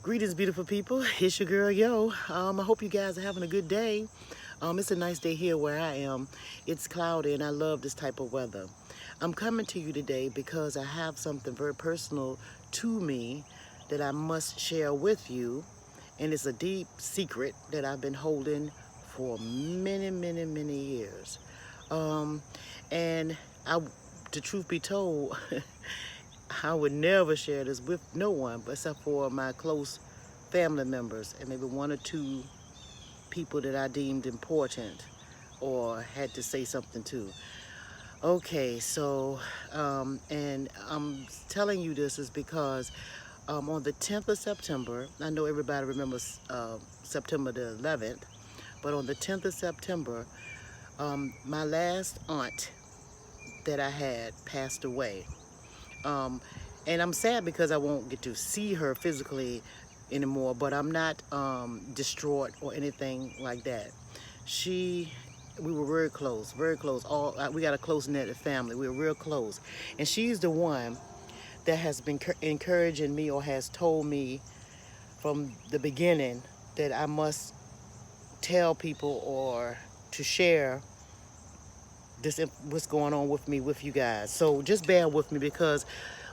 Greetings, beautiful people. It's your girl, Yo. I hope you guys are having a good day. It's a nice day here where I am. It's cloudy and I love this type of weather. I'm coming to you today because I have something very personal to me that I must share with you. And it's a deep secret that I've been holding for many, many, many years. Um, and I, the truth be told, I would never share this with no one except for my close family members and maybe one or two people that I deemed important or had to say something to. Okay, so, and I'm telling you this is because on the 10th of September, I know everybody remembers September the 11th, but on the 10th of September, my last aunt that I had passed away. Um, and I'm sad because I won't get to see her physically anymore, but I'm not distraught or anything like that. We were very close, very close. We got a close knit family. We were real close, and she's the one that has been encouraging me or has told me from the beginning that I must tell people or to share this what's going on with me with you guys. So just bear with me because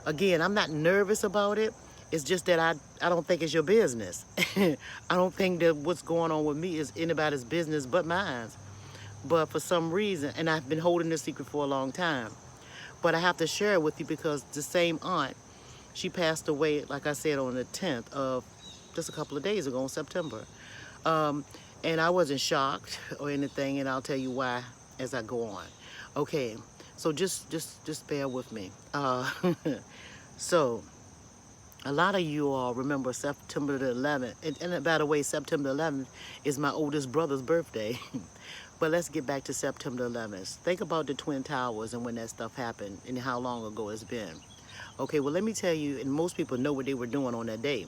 again, I'm not nervous about it. It's just that I don't think it's your business. I don't think that what's going on with me is anybody's business but mine. But for some reason, and I've been holding this secret for a long time, but I have to share it with you because the same aunt, she passed away, like I said, on the 10th of just a couple of days ago in September. Um, and I wasn't shocked or anything, and I'll tell you why as I go on. Okay, so just bear with me. So a lot of you all remember September the 11th, and by the way, September 11th is my oldest brother's birthday. But let's get back to September 11th. Think about the Twin Towers and when that stuff happened and how long ago it's been. Okay, well, let me tell you, and most people know what they were doing on that day.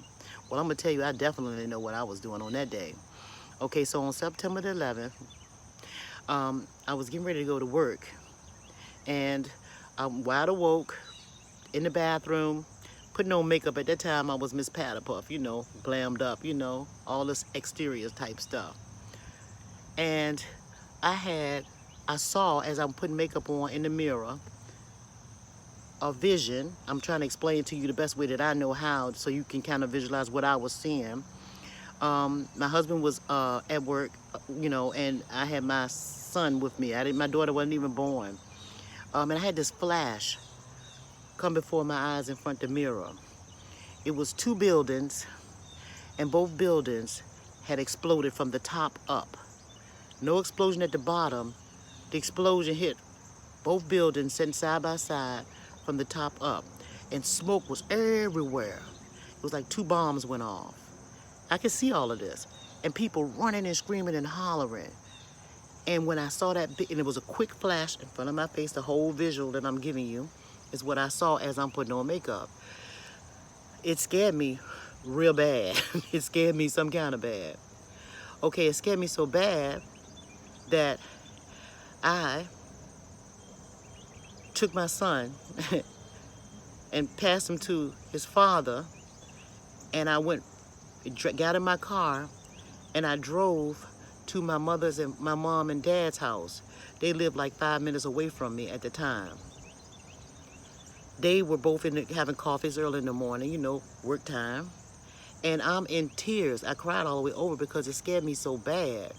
Well, I'm going to tell you, I definitely know what I was doing on that day. Okay, so on September the 11th, I was getting ready to go to work, and I'm wide awoke in the bathroom, putting on makeup. At that time, I was Miss Patterpuff, you know, glammed up, you know, all this exterior type stuff. And I saw as I'm putting makeup on in the mirror, a vision. I'm trying to explain to you the best way that I know how so you can kind of visualize what I was seeing. My husband was at work, you know, and I had my son with me. My daughter wasn't even born. And I had this flash come before my eyes in front of the mirror. It was two buildings, and both buildings had exploded from the top up. No explosion at the bottom. The explosion hit both buildings sitting side by side from the top up, and smoke was everywhere. It was like two bombs went off. I could see all of this, and people running and screaming and hollering. And when I saw that, and it was a quick flash in front of my face, the whole visual that I'm giving you is what I saw as I'm putting on makeup. It scared me real bad. It scared me some kind of bad. Okay, it scared me so bad that I took my son and passed him to his father, and I got in my car, and I drove to my mother's and my mom and dad's house. They lived like 5 minutes away from me at the time. They were both having coffees early in the morning, you know, work time. And I'm in tears. I cried all the way over because it scared me so bad.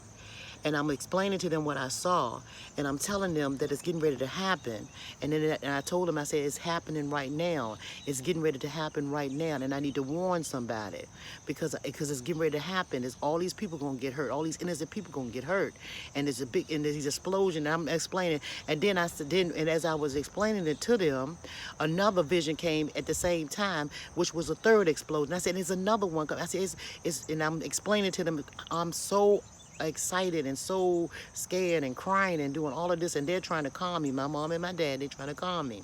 And I'm explaining to them what I saw, and I'm telling them that it's getting ready to happen. And then I told them, I said, it's happening right now. It's getting ready to happen right now, and I need to warn somebody because it's getting ready to happen. There's all these people gonna get hurt. All these innocent people gonna get hurt, and there's these explosion. And I'm explaining, and then and as I was explaining it to them, another vision came at the same time, which was a third explosion. I said, there's another one. I said, and I'm explaining to them, I'm so excited and so scared and crying and doing all of this, and they're trying to calm me. My mom and my dad, they trying to calm me.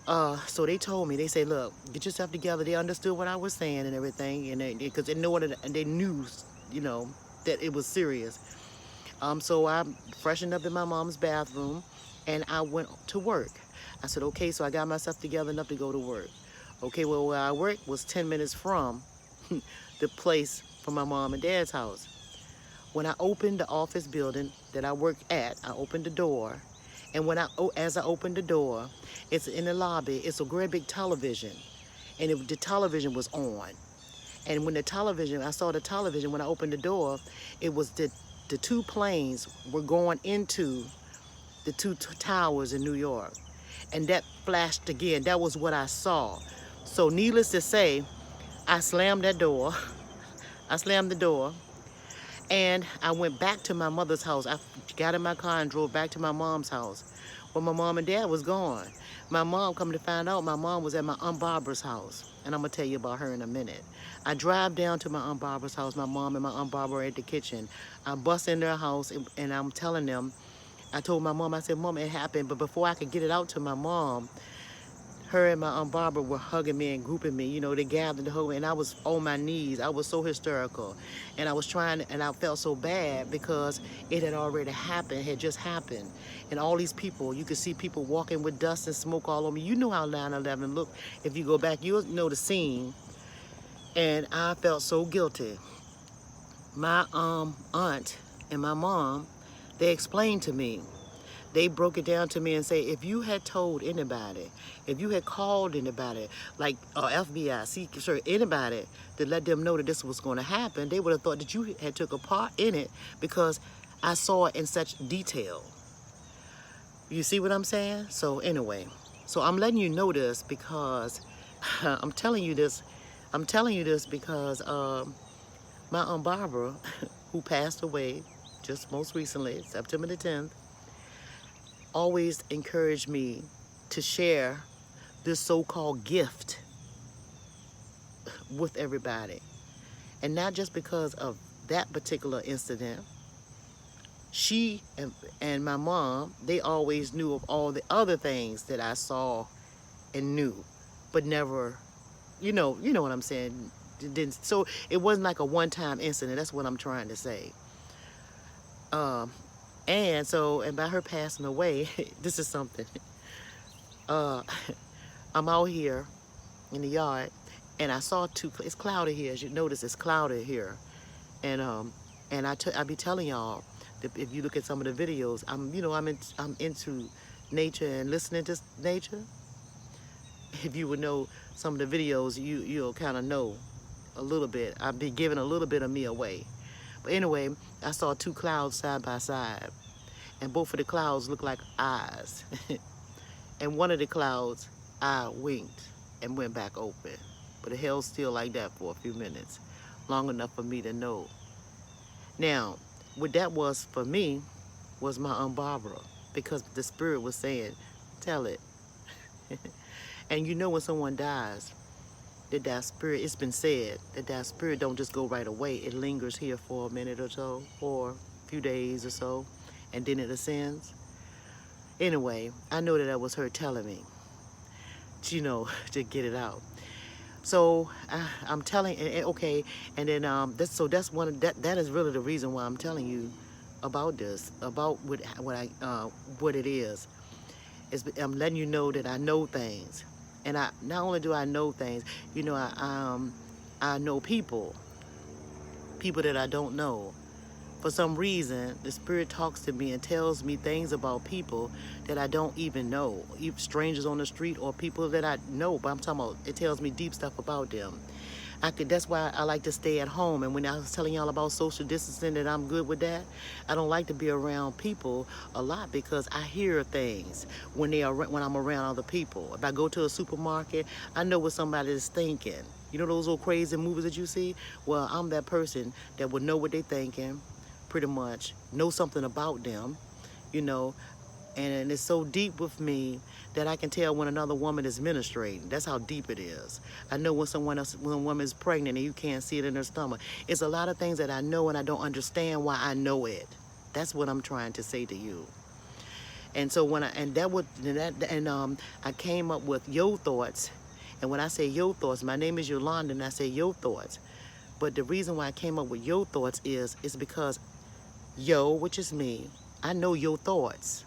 So they told me, they say, look, get yourself together. They understood what I was saying and everything, and because they knew, you know, that it was serious. So I freshened up in my mom's bathroom, and I went to work. I said, okay, so I got myself together enough to go to work. Okay, well, where I worked was 10 minutes from the place for my mom and dad's house. When I opened the office building that I work at, I opened the door. And as I opened the door, it's in the lobby, it's a great big television. And the television was on. And when I saw the television, when I opened the door, it was the two planes were going into the two towers in New York. And that flashed again. That was what I saw. So needless to say, I slammed that door. I slammed the door. And I went back to my mother's house. I got in my car and drove back to my mom's house. Well, my mom and dad was gone. My mom, come to find out, my mom was at my Aunt Barbara's house. And I'm going to tell you about her in a minute. I drive down to my Aunt Barbara's house. My mom and my Aunt Barbara are at the kitchen. I bust in their house and I'm telling them, I told my mom, I said, Mom, it happened. But before I could get it out to my mom, her and my Aunt Barbara were hugging me and grouping me. You know, they gathered to hug me, and I was on my knees. I was so hysterical. And I was trying, and I felt so bad because it had already happened, had just happened. And all these people, you could see people walking with dust and smoke all over me. You know how 9/11 looked. If you go back, you'll know the scene. And I felt so guilty. My aunt and my mom, they explained to me. They broke it down to me and say, if you had told anybody, if you had called anybody, like FBI, Secret Service, anybody, to let them know that this was going to happen, they would have thought that you had took a part in it because I saw it in such detail. You see what I'm saying? So anyway, so I'm letting you know this because I'm telling you this because my Aunt Barbara, who passed away just most recently, September the 10th, always encouraged me to share this so-called gift with everybody. And not just because of that particular incident. She and my mom, they always knew of all the other things that I saw and knew, but never, you know what I'm saying? So it wasn't like a one-time incident. That's what I'm trying to say. And by her passing away, this is something. I'm out here in the yard, and I saw it's cloudy here. As you notice, it's cloudy here. And I be telling y'all, if you look at some of the videos, I'm into nature and listening to nature. If you would know some of the videos, you'll kind of know a little bit. I'll be giving a little bit of me away. But anyway, I saw two clouds side by side, and both of the clouds looked like eyes. And one of the clouds, I winked and went back open. But it held still like that for a few minutes, long enough for me to know. Now, what that was for me was my Aunt Barbara, because the spirit was saying, tell it. And you know when someone dies, that spirit, it's been said that spirit don't just go right away. It lingers here for a minute or so, or a few days or so, and then it ascends. Anyway, I know that was her telling me, to get it out. So I'm telling, okay, and then that's one of that is really the reason why I'm telling you about this, about what it is. I'm letting you know that I know things. And not only do I know things, I know people that I don't know. For some reason, the spirit talks to me and tells me things about people that I don't even know, even strangers on the street or people that I know. But I'm talking about, it tells me deep stuff about them. That's why I like to stay at home. And when I was telling y'all about social distancing, that I'm good with that, I don't like to be around people a lot because I hear things when I'm around other people. If I go to a supermarket, I know what somebody is thinking. You know those old crazy movies that you see? Well, I'm that person that would know what they're thinking, pretty much, know something about them, and it's so deep with me that I can tell when another woman is menstruating. That's how deep it is. I know when a woman is pregnant and you can't see it in her stomach. It's a lot of things that I know and I don't understand why I know it. That's what I'm trying to say to you. And so I came up with Yo Thoughts. And when I say Yo Thoughts, my name is Yolanda, and I say Yo Thoughts. But the reason why I came up with Yo Thoughts is because Yo, which is me, I know your thoughts.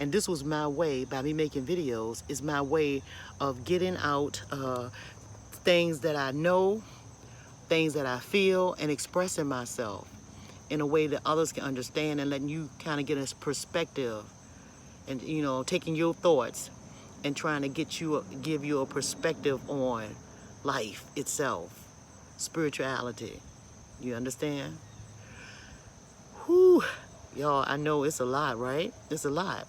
And this was my way, by me making videos, is my way of getting out things that I know, things that I feel, and expressing myself in a way that others can understand, and letting you kind of get a perspective, and taking your thoughts and trying to give you a perspective on life itself, spirituality. You understand? Whew, y'all, I know it's a lot, right? It's a lot.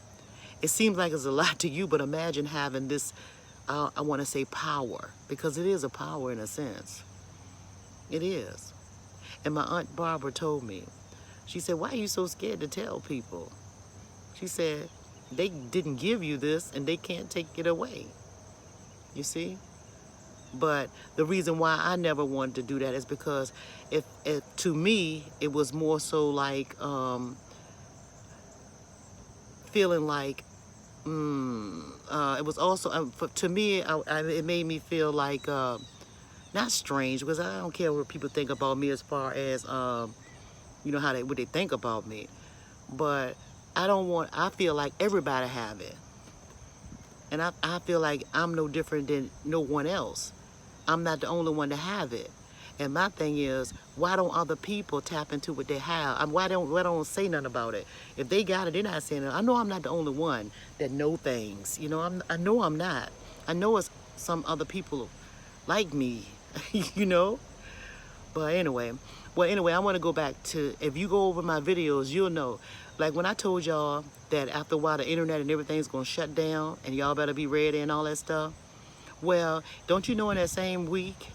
It seems like it's a lot to you, but imagine having this, I want to say power, because it is a power in a sense. It is. And my Aunt Barbara told me, she said, why are you so scared to tell people? She said, they didn't give you this and they can't take it away. You see? But the reason why I never wanted to do that is because if to me, it was more so like feeling like, it was also, to me, it made me feel like, not strange, because I don't care what people think about me as far as, what they think about me. But I feel like everybody have it. And I feel like I'm no different than no one else. I'm not the only one to have it. And my thing is, why don't other people tap into what they have? Why don't say nothing about it? If they got it, they're not saying it. I know I'm not the only one that know things. I know I'm not. I know it's some other people like me, But anyway, I want to go back to, if you go over my videos, you'll know. Like when I told y'all that after a while the internet and everything's going to shut down and y'all better be ready and all that stuff. Well, don't you know in that same week,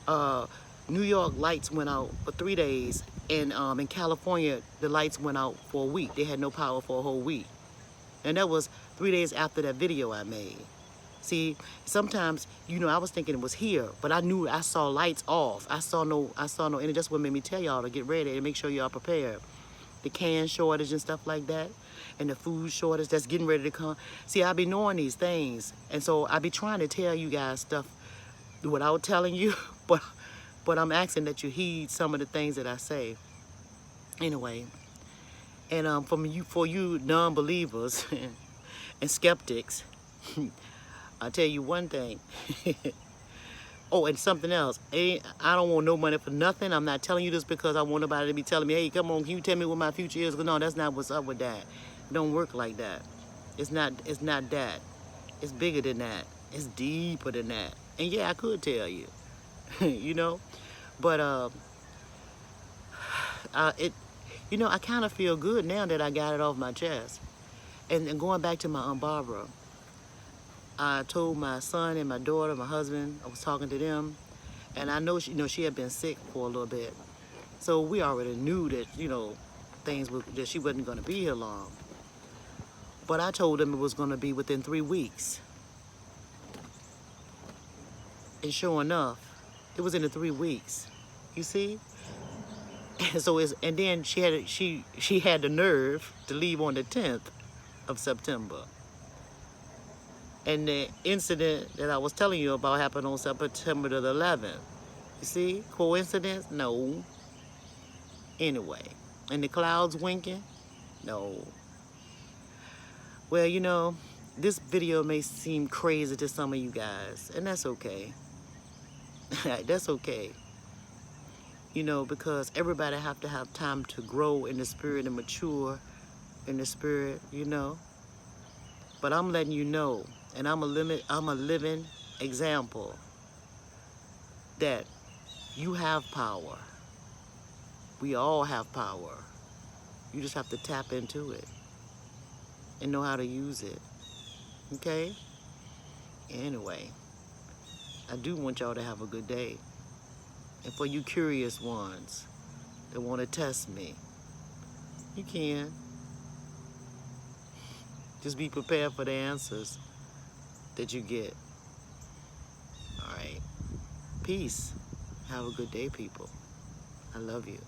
New York lights went out for 3 days, and in California, the lights went out for a week. They had no power for a whole week. And that was 3 days after that video I made. See, sometimes, I was thinking it was here, but I saw lights off. I saw no, and it just what made me tell y'all to get ready and make sure y'all prepared. The can shortage and stuff like that, and the food shortage that's getting ready to come. See, I be knowing these things, and so I be trying to tell you guys stuff without telling you, but I'm asking that you heed some of the things that I say. Anyway, and for you non-believers and skeptics, I'll tell you one thing. Oh, and something else. I don't want no money for nothing. I'm not telling you this because I want nobody to be telling me, hey, come on, can you tell me what my future is? No, that's not what's up with that. It don't work like that. It's not that. It's bigger than that. It's deeper than that. And yeah, I could tell you. But I kind of feel good now that I got it off my chest. And going back to my Aunt Barbara, I told my son and my daughter, my husband, I was talking to them, and I know she had been sick for a little bit. So we already knew that, that she wasn't going to be here long. But I told them it was going to be within 3 weeks. And sure enough, it was in the 3 weeks. You see? And then she had the nerve to leave on the 10th of September. And the incident that I was telling you about happened on September the 11th. You see? Coincidence? No. Anyway. And the clouds winking? No. Well, this video may seem crazy to some of you guys. And that's okay. That's okay. Because everybody have to have time to grow in the spirit and mature in the spirit, But I'm letting you know. And I'm a living example that you have power. We all have power. You just have to tap into it and know how to use it. Okay? Anyway, I do want y'all to have a good day. And for you curious ones that want to test me, you can. Just be prepared for the answers that you get. All right. Peace. Have a good day, people. I love you.